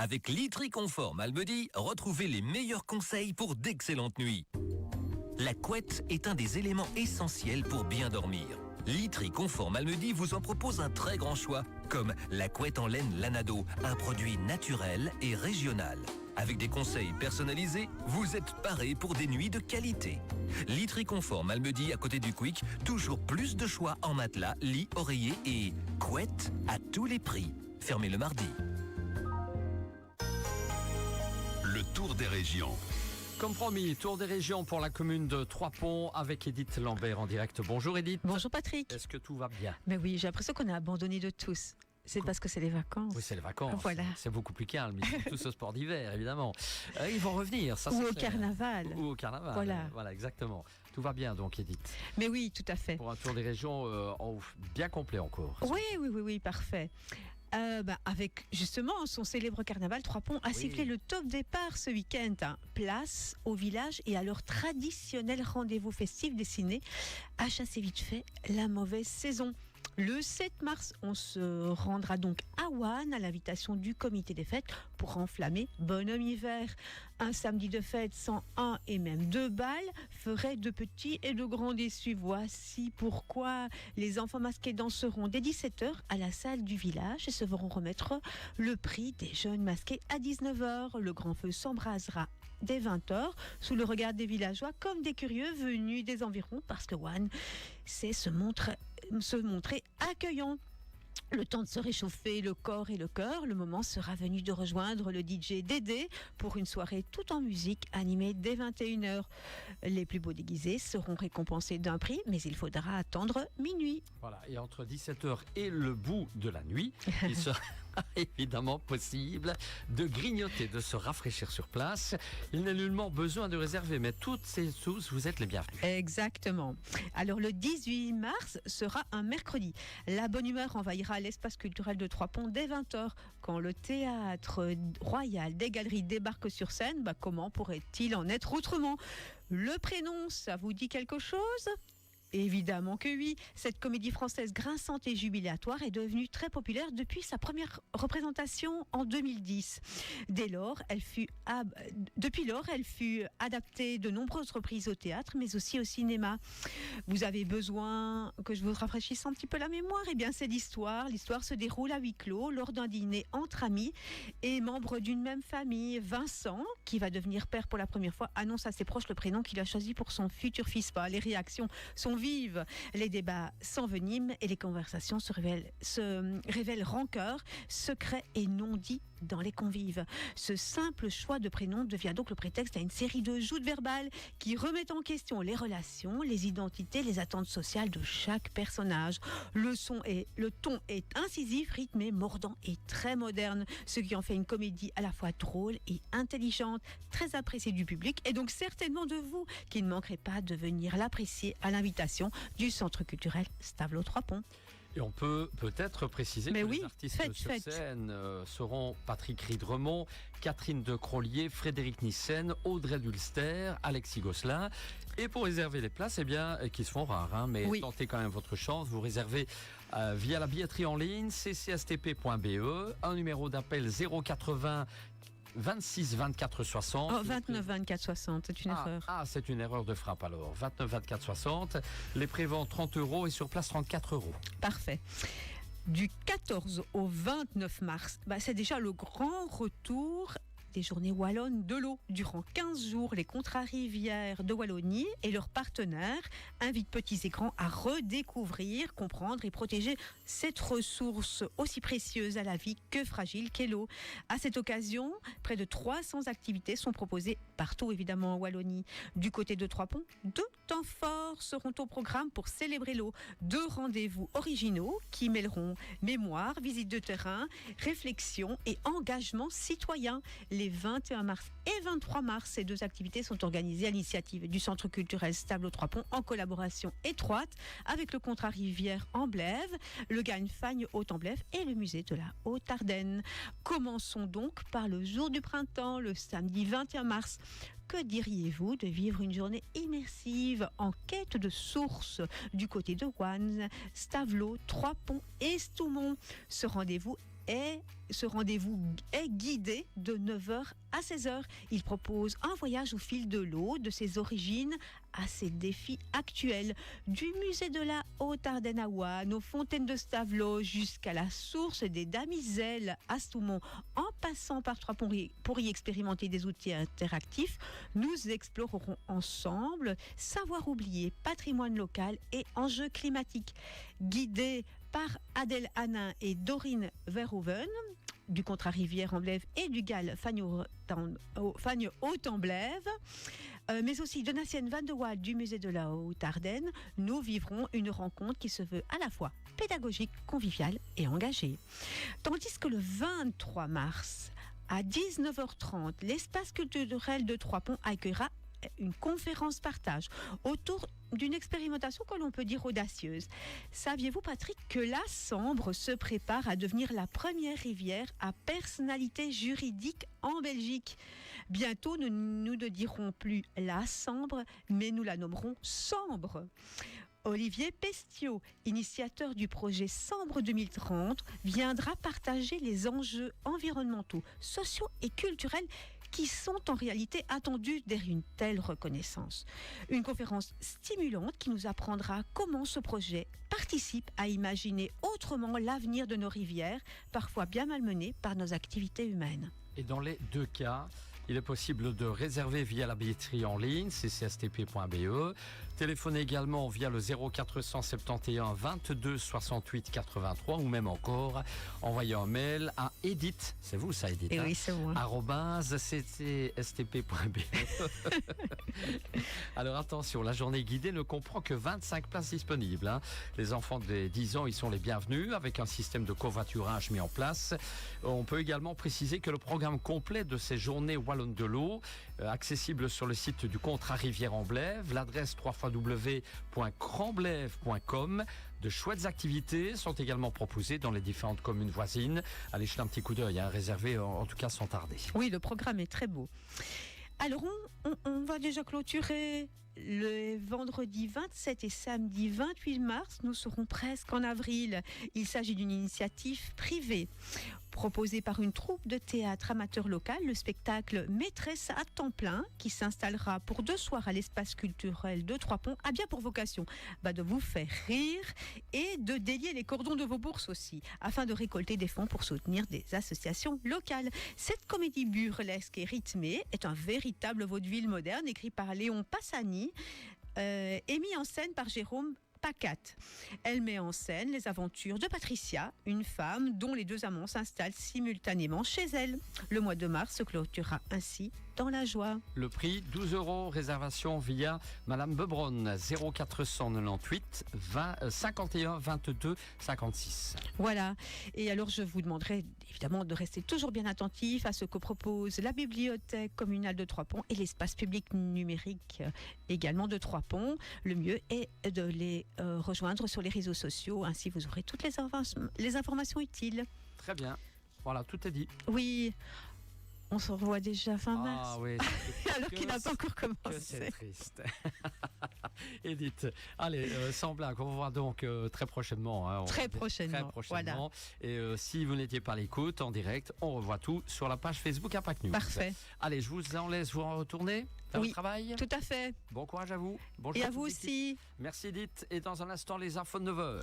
Avec Litry Confort Malmedy, retrouvez les meilleurs conseils pour d'excellentes nuits. La couette est un des éléments essentiels pour bien dormir. Litry Confort Malmedy vous en propose un très grand choix, comme la couette en laine Lanado, un produit naturel et régional. Avec des conseils personnalisés, vous êtes paré pour des nuits de qualité. Litry Confort Malmedy à côté du Quick, toujours plus de choix en matelas, lits, oreillers et couettes à tous les prix. Fermé le mardi. Le Tour des régions. Comme promis, tour des régions pour la commune de Trois-Ponts avec Edith Lambert en direct. Bonjour Edith. Bonjour Patrick. Est-ce que tout va bien? Mais oui, j'ai l'impression qu'on est abandonné de tous. C'est parce que c'est les vacances. Oui, c'est les vacances. Voilà. C'est beaucoup plus calme. Ils font tous au sport d'hiver, évidemment. Ils vont revenir, ça Ou c'est au clair. carnaval. Ou au carnaval. Voilà, exactement. Tout va bien donc, Edith. Mais oui, tout à fait. Pour un tour des régions bien complet encore. Oui, parfait. Avec justement son célèbre carnaval, Trois-Ponts a sifflé le top départ ce week-end. Place au village et à leur traditionnel rendez-vous festif destiné à chasser vite fait la mauvaise saison. Le 7 mars, on se rendra donc à Wann à l'invitation du comité des fêtes pour enflammer Bonhomme Hiver. Un samedi de fête sans un et même 2 balles ferait de petits et de grands déçus. Voici pourquoi les enfants masqués danseront dès 17h à la salle du village et se verront remettre le prix des jeunes masqués à 19h. Le grand feu s'embrasera dès 20h sous le regard des villageois comme des curieux venus des environs parce que Wann sait se montrer accueillant. Le temps de se réchauffer le corps et le cœur, le moment sera venu de rejoindre le DJ Dédé pour une soirée tout en musique animée dès 21h. Les plus beaux déguisés seront récompensés d'un prix, mais il faudra attendre minuit. Voilà, et entre 17h et le bout de la nuit, il sera évidemment possible de grignoter, de se rafraîchir sur place. Il n'est nullement besoin de réserver, mais toutes et tous, vous êtes les bienvenus. Exactement. Alors le 18 mars sera un mercredi. La bonne humeur envahira l'espace culturel de Trois-Ponts dès 20h. Quand le théâtre royal des Galeries débarque sur scène, comment pourrait-il en être autrement? Le prénom, ça vous dit quelque chose ? Évidemment que oui. Cette comédie française grinçante et jubilatoire est devenue très populaire depuis sa première représentation en 2010. Depuis lors, elle fut adaptée de nombreuses reprises au théâtre, mais aussi au cinéma. Vous avez besoin que je vous rafraîchisse un petit peu la mémoire? Eh bien, c'est l'histoire. L'histoire se déroule à huis clos lors d'un dîner entre amis et membres d'une même famille. Vincent, qui va devenir père pour la première fois, annonce à ses proches le prénom qu'il a choisi pour son futur fils. Les réactions sont vives, les débats s'enveniment et les conversations se révèlent rancœur, secrets et non-dits dans les convives. Ce simple choix de prénom devient donc le prétexte à une série de joutes verbales qui remettent en question les relations, les identités, les attentes sociales de chaque personnage. Le ton est incisif, rythmé, mordant et très moderne, ce qui en fait une comédie à la fois drôle et intelligente, très appréciée du public et donc certainement de vous qui ne manquerez pas de venir l'apprécier à l'invitation du Centre culturel Stavelot Trois-Ponts. Et on peut peut-être préciser que les artistes sur scène seront Patrick Ridremont, Catherine de Crollier, Frédéric Nissen, Audrey Dulster, Alexis Gosselin. Et pour réserver les places, qui se font rares, mais tentez quand même votre chance. Vous réservez via la billetterie en ligne, ccstp.be, un numéro d'appel 080 26 24 60. 29 24 60, c'est une erreur. C'est une erreur de frappe alors. 29 24 60. Les préventes 30 € et sur place 34 €. Parfait. Du 14 au 29 mars, c'est déjà le grand retour des journées wallonnes de l'eau. Durant 15 jours, les contrats rivières de Wallonie et leurs partenaires invitent petits et grands à redécouvrir, comprendre et protéger cette ressource aussi précieuse à la vie que fragile qu'est l'eau. À cette occasion, près de 300 activités sont proposées partout, évidemment, en Wallonie. Du côté de Trois-Ponts, 2 temps forts seront au programme pour célébrer l'eau. 2 rendez-vous originaux qui mêleront mémoire, visite de terrain, réflexion et engagement citoyen. Les 21 mars et 23 mars, ces 2 activités sont organisées à l'initiative du Centre culturel Stavelot Trois-Ponts en collaboration étroite avec le Contrat Rivière Amblève, le Gagne-Fagne Haute-Amblève et le musée de la Haute-Ardenne. Commençons donc par le jour du printemps, le samedi 21 mars. Que diriez-vous de vivre une journée immersive en quête de sources du côté de Wann, Stavelot, Trois-Ponts et Stoumont? Ce rendez-vous ce rendez-vous est guidé de 9h à 16h. Il propose un voyage au fil de l'eau, de ses origines à ses défis actuels. Du musée de la Haute-Ardenne à Ouanne, aux fontaines de Stavelot, jusqu'à la source des Damiselles à Stoumont, en passant par Trois-Ponts pour y expérimenter des outils interactifs, nous explorerons ensemble savoir oublier, patrimoine local et enjeux climatiques. Guidés par Adèle Hanin et Dorine Verhoeven, du Contrat Rivière en Blève et du GAL Fagne-Haute-en-Blève, mais aussi Donatienne Van de Waal du musée de la Haute-Ardenne, nous vivrons une rencontre qui se veut à la fois pédagogique, conviviale et engagée. Tandis que le 23 mars, à 19h30, l'espace culturel de Trois-Ponts accueillera une conférence partage autour d'une expérimentation que l'on peut dire audacieuse. Saviez-vous, Patrick, que la Sambre se prépare à devenir la première rivière à personnalité juridique en Belgique? Bientôt, nous ne dirons plus la Sambre, mais nous la nommerons Sambre. Olivier Pestiot, initiateur du projet Sambre 2030, viendra partager les enjeux environnementaux, sociaux et culturels qui sont en réalité attendus derrière une telle reconnaissance. Une conférence stimulante qui nous apprendra comment ce projet participe à imaginer autrement l'avenir de nos rivières, parfois bien malmenées par nos activités humaines. Et dans les deux cas, il est possible de réserver via la billetterie en ligne, ccstp.be. Téléphonez également via le 0471 22 68 83 ou même encore envoyer un mail à Edith, c'est vous ça Edith, oui, c'est moi. @ccstp.be. Alors attention, la journée guidée ne comprend que 25 places disponibles. Les enfants des 10 ans, ils sont les bienvenus avec un système de covoiturage mis en place. On peut également préciser que le programme complet de ces journées wallonnes de l'eau, accessible sur le site du Contrat Rivière en Blève, l'adresse www.grandblève.com. De chouettes activités sont également proposées dans les différentes communes voisines. Allez jeter un petit coup d'œil, réservé en tout cas sans tarder. Oui, le programme est très beau. Alors, on va déjà clôturer le vendredi 27 et samedi 28 mars. Nous serons presque en avril. Il s'agit d'une initiative privée proposée par une troupe de théâtre amateur local, le spectacle Maîtresse à temps plein, qui s'installera pour 2 soirs à l'espace culturel de Trois-Ponts, a bien pour vocation de vous faire rire et de délier les cordons de vos bourses aussi, afin de récolter des fonds pour soutenir des associations locales. Cette comédie burlesque et rythmée est un véritable vaudeville moderne, écrit par Léon Passani et mis en scène par Jérôme Pacat. Elle met en scène les aventures de Patricia, une femme dont les 2 amants s'installent simultanément chez elle. Le mois de mars se clôturera ainsi dans la joie. Le prix, 12 €, réservation via Madame Bebron, 0498 51 22 56. Voilà. Et alors, je vous demanderai évidemment de rester toujours bien attentif à ce que propose la bibliothèque communale de Trois-Ponts et l'espace public numérique également de Trois-Ponts. Le mieux est de les rejoindre sur les réseaux sociaux. Ainsi, vous aurez toutes les informations utiles. Très bien. Voilà, tout est dit. Oui. On se revoit déjà fin mars. Ah oui. Alors qu'il n'a pas encore commencé. C'est triste. Edith, allez, sans blague, on vous voit donc très prochainement. Très prochainement. Voilà. Et si vous n'étiez pas à l'écoute en direct, on revoit tout sur la page Facebook Impact News. Parfait. Allez, je vous en laisse vous en retourner dans le travail. Tout à fait. Bon courage à vous. Et à vous aussi. Merci Edith. Et dans un instant, les infos de 9h.